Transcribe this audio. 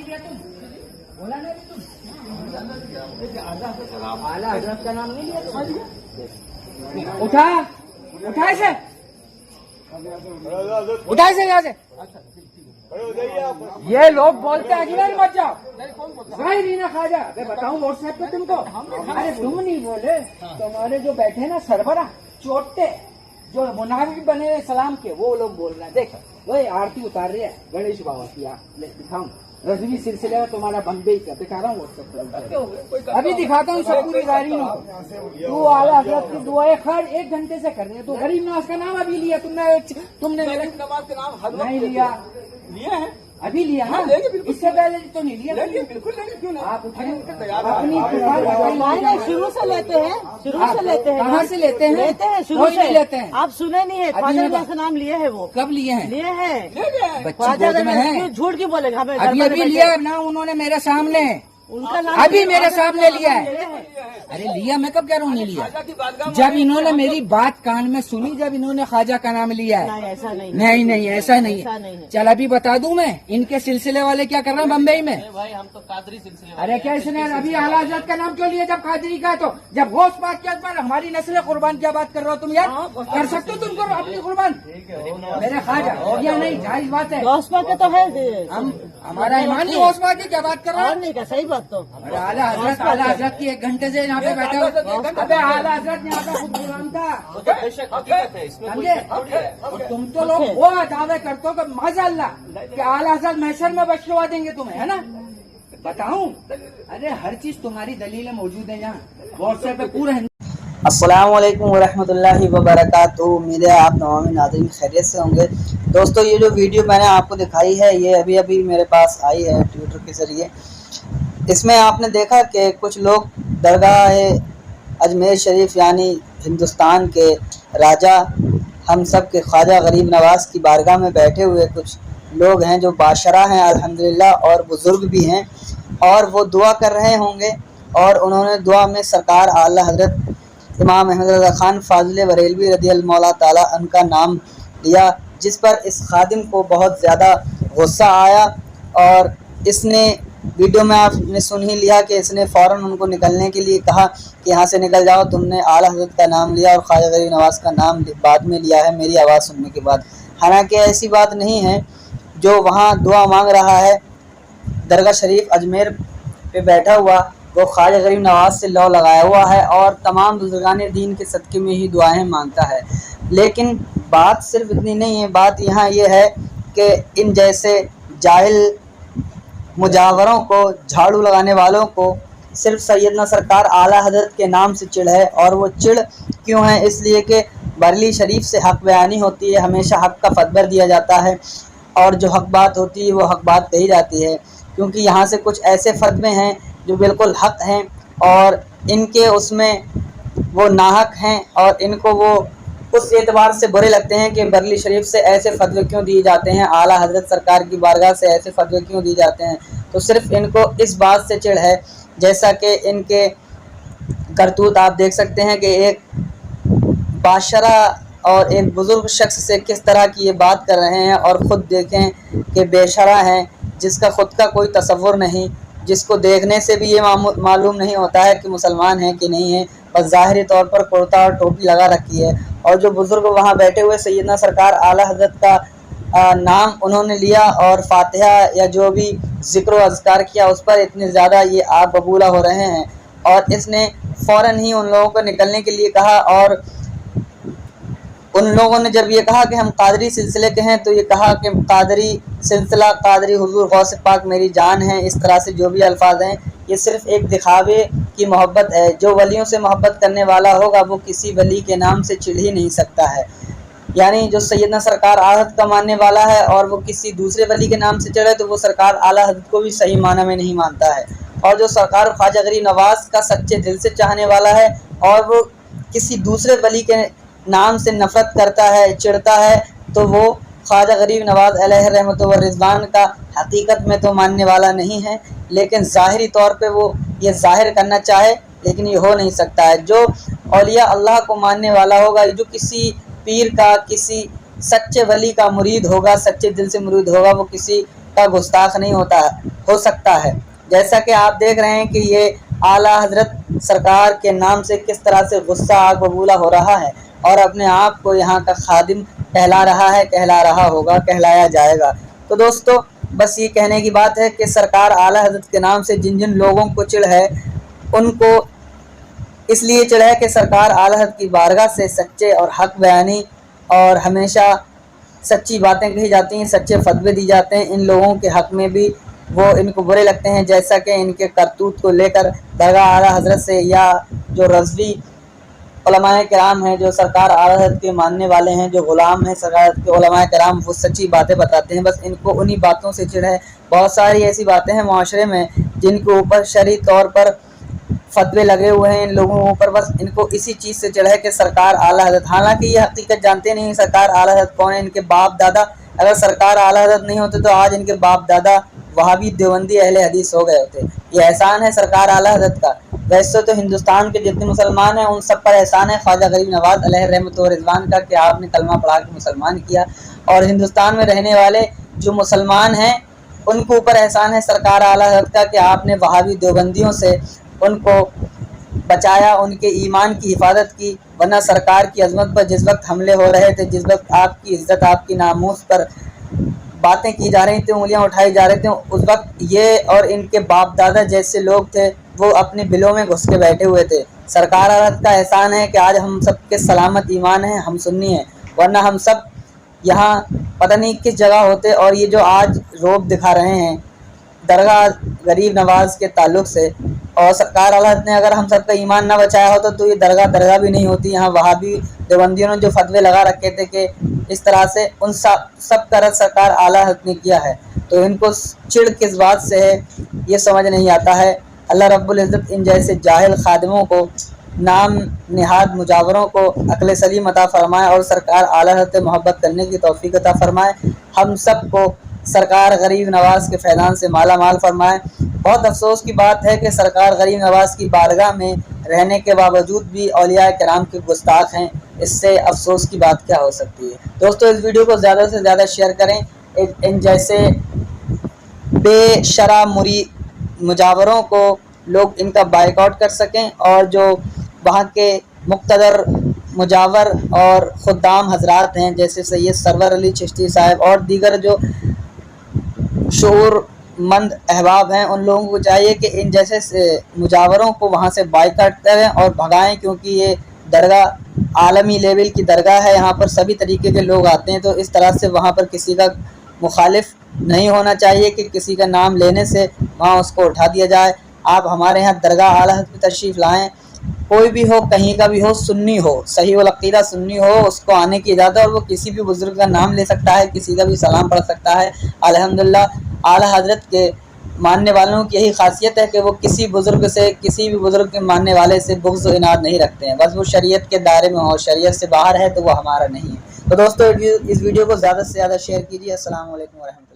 नहीं लिया तुम? बोला ना अभी तुम? आला हजरत का नाम नहीं लिया तुम? उठा उठा इसे, उठा इसे यहाँ से। ये लोग बोलते हैं अजमेर मत जाओ, भाई रीना खाजा। मैं बताऊं व्हाट्सएप पे तुमको, अरे तुम नहीं बोले, तुम्हारे जो बैठे ना सरबरा चोटे जो मुनाफिक बने हुए सलाम के, वो लोग बोल रहे हैं। देखो वही आरती उतार रही है गणेश बाबा की, दिखाऊं रजवी सिलसिले में तुम्हारा बंदे का दिखा रहा हूँ व्हाट्सएप पे, अभी दिखाता हूँ सब पूरी गाड़ी में। तू आला हजरत की दुआएं खैर 1 घंटे से कर रही है। तू गरीब नवाज का नाम अभी लिया तुमने मेरे नमाज का नाम नहीं लिया है, अभी लिया ना, इससे पहले तो नहीं लिया। बिल्कुल लेंगे, क्यों नहीं? आप अपनी शुरू से लेते हैं, शुरू से लेते हैं। कहाँ से लेते हैं? लेते हैं शुरू रोज से नहीं लेते हैं। आप सुने नहीं है, ख्वाजा गरीब का नाम लिए है वो। कब लिए हैं? लिए हैं बच्चे ख्वाजा गोद में हैं। गरीब, झूठ क्यों बोलेगा? हमें अभी लिया ना उन्होंने मेरे सामने, उनका नाम अभी मेरे सामने लिया है। अरे लिया, मैं कब कह रहा हूँ नहीं लिया? जब इन्होंने मेरी बात कान में सुनी, जब इन्होंने ख्वाजा का नाम लिया है। नहीं ऐसा नहीं, नहीं नहीं ऐसा नहीं ऐसा है। नहीं है। चल अभी बता दूं मैं, इनके सिलसिले वाले क्या कर रहे हैं बम्बई में। भाई हम तो कादरी सिलसिले। अरे क्या इसने अभी आला हजरत का नाम क्यों लिया जब कादरी का? तो जब गौस पाक के पर हमारी नस्ल कुर्बान क्या बात कर रहे हो तुम यार? कर सकते हो तुम करो अपनी कुर्बान, मेरे ख्वाजा हो गया नहीं, जायज बात है। गौसपा के तो है हम हमारा ईमान नहीं गौस पाक की क्या बात कर रहे और हो? नहीं का सही बात तो। अरे आला हजरत की 1 घंटे से यहाँ पे बैठा हुआ। अबे आला हजरत यहाँ पे खुद गुलाम था, समझे? और तुम तो लोग वो दावे करते हो कि माशाअल्लाह कि आला हजरत महशर में बख्शवा देंगे तुम्हें, है ना? बताऊं? अरे हर चीज तुम्हारी दलीलें मौजूद है यहाँ व्हाट्सएप पे पूरा। अस्सलाम वालेकुम वरहमतुल्लाहि वबरकातुहू। उम्मीद है आप तमाम नाज़रीन खैरियत से होंगे। दोस्तों ये जो वीडियो मैंने आपको दिखाई है, ये अभी अभी मेरे पास आई है ट्विटर के ज़रिए। इसमें आपने देखा कि कुछ लोग दरगाह अजमेर शरीफ यानी हिंदुस्तान के राजा हम सब के ख्वाजा गरीब नवाज़ की बारगाह में बैठे हुए कुछ लोग हैं जो बाशरा हैं अल्हम्दुलिल्लाह, और बुज़ुर्ग भी हैं, और वो दुआ कर रहे होंगे। और उन्होंने दुआ में सरकार आला हज़रत इमाम अहमद रज़ा ख़ान फ़ाज़िल बरेलवी रज़ियल्लाहु ताला उनका नाम लिया, जिस पर इस खादिम को बहुत ज़्यादा गुस्सा आया। और इसने वीडियो में आपने सुन ही लिया कि इसने फ़ौरन उनको निकलने के लिए कहा कि यहाँ से निकल जाओ, तुमने आला हज़रत का नाम लिया और ख्वाजा गरीब नवाज़ का नाम बाद में लिया है मेरी आवाज़ सुनने के बाद। हालांकि ऐसी बात नहीं है। जो वहाँ दुआ मांग रहा है दरगाह शरीफ अजमेर पे बैठा हुआ, वो ख्वाजा गरीब नवाज़ से लौ लगाया हुआ है और तमाम बुजुर्गान दीन के सदक़े में ही दुआएं मांगता है। लेकिन बात सिर्फ इतनी नहीं है, बात यहाँ ये है कि इन जैसे जाहिल मुजावरों को, झाड़ू लगाने वालों को सिर्फ सैयदना सरकार आला हज़रत के नाम से चिढ़ है। और वो चिढ़ क्यों है? इसलिए कि बरली शरीफ से हक़ बयानी होती है, हमेशा हक़ का फतवर दिया जाता है, और जो हक़ बात होती है वो हक़ बात कही जाती है। क्योंकि यहाँ से कुछ ऐसे फतवे हैं जो बिल्कुल हक़ हैं और इनके उसमें वो नाहक हैं, और इनको वो उस एतबार से बुरे लगते हैं कि बरली शरीफ से ऐसे फतवे क्यों दिए जाते हैं, आला हज़रत सरकार की बारगाह से ऐसे फतवे क्यों दिए जाते हैं। तो सिर्फ इनको इस बात से चिढ़ है, जैसा कि इनके करतूत आप देख सकते हैं कि एक बाशरा और एक बुज़ुर्ग शख्स से किस तरह की ये बात कर रहे हैं, और ख़ुद देखें कि बेशरा हैं, जिसका ख़ुद का कोई तसव्वुर नहीं, जिसको देखने से भी ये मालूम नहीं होता है कि मुसलमान हैं कि नहीं है, बस ज़ाहिरी तौर पर कुर्ता और टोपी लगा रखी है। और जो बुज़ुर्ग वहाँ बैठे हुए सैयदना सरकार आला हज़रत का नाम उन्होंने लिया और फातिहा या जो भी ज़िक्र व अज़कार किया, उस पर इतने ज़्यादा ये आग बबूला हो रहे हैं। और इसने फ़ौरन ही उन लोगों को निकलने के लिए कहा, और उन लोगों ने जब ये कहा कि हम कादरी सिलसिले के हैं, तो ये कहा कि कादरी सिलसिला, कादरी हुज़ूर गौस पाक मेरी जान है, इस तरह से जो भी अल्फाज हैं, ये सिर्फ़ एक दिखावे की मोहब्बत है। जो वलियों से मोहब्बत करने वाला होगा वो किसी वली के नाम से चिढ़ ही नहीं सकता है। यानी जो सैयदना सरकार आला हज़रत का मानने वाला है और वो किसी दूसरे वली के नाम से चढ़े, तो वो सरकार आला हज़रत को भी सही माना में नहीं मानता है। और जो सरकार ख्वाजा गरीब नवाज़ का सच्चे दिल से चाहने वाला है और वो किसी दूसरे वली के नाम से नफ़रत करता है, चिढ़ता है, तो वो ख्वाजा गरीब नवाज़ अलैहि रहमत व रिज़वान का हकीकत में तो मानने वाला नहीं है, लेकिन ज़ाहिरी तौर पे वो ये ज़ाहिर करना चाहे, लेकिन ये हो नहीं सकता है। जो औलिया अल्लाह को मानने वाला होगा, जो किसी पीर का, किसी सच्चे वली का मुरीद होगा, सच्चे दिल से मुरीद होगा, वो किसी का गुस्ताख नहीं हो सकता है। जैसा कि आप देख रहे हैं कि ये आला हजरत सरकार के नाम से किस तरह से गुस्सा आग बबूला हो रहा है और अपने आप को यहाँ का खादिम कहला रहा है, कहला रहा होगा, कहलाया जाएगा। तो दोस्तों बस ये कहने की बात है कि सरकार आला हजरत के नाम से जिन जिन लोगों को चिढ़ है, उनको इसलिए चिढ़ है कि सरकार आला हजरत की बारगाह से सच्चे और हक बयानी और हमेशा सच्ची बातें कही जाती हैं, सच्चे फतवे दी जाते हैं। इन लोगों के हक में भी वो इनको बुरे लगते हैं, जैसा कि इनके करतूत को लेकर दरगाह आला हजरत से या जो रज़वी उलमाए किराम हैं, जो सरकार आला हजरत के मानने वाले हैं, जो ग़ुलाम हैं सरकार के उलमाए किराम, वो सच्ची बातें बताते हैं। बस इनको उन्हीं बातों से चिढ़ है। बहुत सारी ऐसी बातें हैं माशरे में जिनके ऊपर शरई तौर पर फतवे लगे हुए हैं इन लोगों के ऊपर, बस इनको इसी चीज़ से चिढ़ है कि सरकार आला हजरत, हालांकि ये हकीकत जानते नहीं सरकार आला हजरत कौन है। इनके बाप दादा, अगर सरकार आला हजरत नहीं होते तो आज इनके बाप दादा वहाबी देवबंदी अहले हदीस हो गए होते। ये एहसान है सरकार आला हजरत का। वैसे तो हिंदुस्तान के जितने मुसलमान हैं उन सब पर एहसान है ख्वाजा गरीब नवाज अलैहि रहमत व रिज़वान का कि आपने कलमा पढ़ा के मुसलमान किया, और हिंदुस्तान में रहने वाले जो मुसलमान हैं उनके ऊपर एहसान है सरकार आला हजरत का कि आपने वहाबी देवबंदियों से उनको बचाया, उनके ईमान की हिफाजत की। वरना सरकार की अजमत पर जिस वक्त हमले हो रहे थे, जिस वक्त आपकी इज्जत, आपकी नामूस पर बातें की जा रही थी, उंगलियां उठाई जा रही थी, उस वक्त ये और इनके बाप दादा जैसे लोग थे वो अपने बिलों में घुस के बैठे हुए थे। सरकार आला हजरत का एहसान है कि आज हम सब के सलामत ईमान हैं, हम सुन्नी हैं, वरना हम सब यहाँ पता नहीं किस जगह होते। और ये जो आज रोब दिखा रहे हैं दरगाह गरीब नवाज के ताल्लुक़ से, और सरकार आला हजरत ने अगर हम सब का ईमान ना बचाया होता तो ये दरगाह भी नहीं होती। यहाँ वहाबी देवबंदियों ने जो फतवे लगा रखे थे कि इस तरह से, उन सब का रद्द सरकार आला हजरत ने किया है। तो इनको चिढ़ किस बात से है ये समझ नहीं आता है। अल्लाह रब्बुल इज़्ज़त इन जैसे जाहिल खादिमों को, नाम निहाद मुजावरों को अक्ल सलीम अता फरमाए और सरकार आला हजरत से मोहब्बत करने की तौफीक अता फरमाए। हम सब को सरकार गरीब नवाज के फैज़ान से माला माल फरमाए। बहुत अफसोस की बात है कि सरकार गरीब नवाज की बारगाह में रहने के बावजूद भी औलिया किराम के गुस्ताख हैं। इससे अफसोस की बात क्या हो सकती है। दोस्तों इस वीडियो को ज़्यादा से ज़्यादा शेयर करें। इन जैसे बेशरा मुजावरों को लोग इनका बाइकआउट कर सकें, और जो वहाँ के मुक़्तदर मुजावर और खुद्दाम हजरात हैं जैसे सैयद सरवर अली चिश्ती साहब और दीगर जो शऊरमंद अहबाब हैं, उन लोगों को चाहिए कि इन जैसे मुजावरों को वहाँ से बाइकआउट करें और भगाएं, क्योंकि ये दरगाह आलमी लेवल की दरगाह है, यहाँ पर सभी तरीके के लोग आते हैं। तो इस तरह से वहाँ पर किसी का मुखालिफ नहीं होना चाहिए कि किसी का नाम लेने से वहाँ उसको उठा दिया जाए। आप हमारे यहाँ दरगाह आला हजरत की तशरीफ़ लाएँ, कोई भी हो, कहीं का भी हो, सुन्नी हो, सही वल अक़ीदा सुन्नी हो, उसको आने की इजाज़त, और वो किसी भी बुज़ुर्ग का नाम ले सकता है, किसी का भी सलाम पढ़ सकता है। अल्हम्दुलिल्लाह आला हजरत के मानने वालों की यही खासियत है कि वो किसी बुज़ुर्ग से, किसी भी बुज़ुर्ग के मानने वाले से बुग़्ज़ व इनाद नहीं रखते हैं। बस वो शरीयत के दायरे में हो, शरीयत से बाहर है तो वो हमारा नहीं है। तो दोस्तों इस वीडियो को ज़्यादा से ज़्यादा शेयर कीजिए। अस्सलाम वालेकुम व रहमतुल्लाह।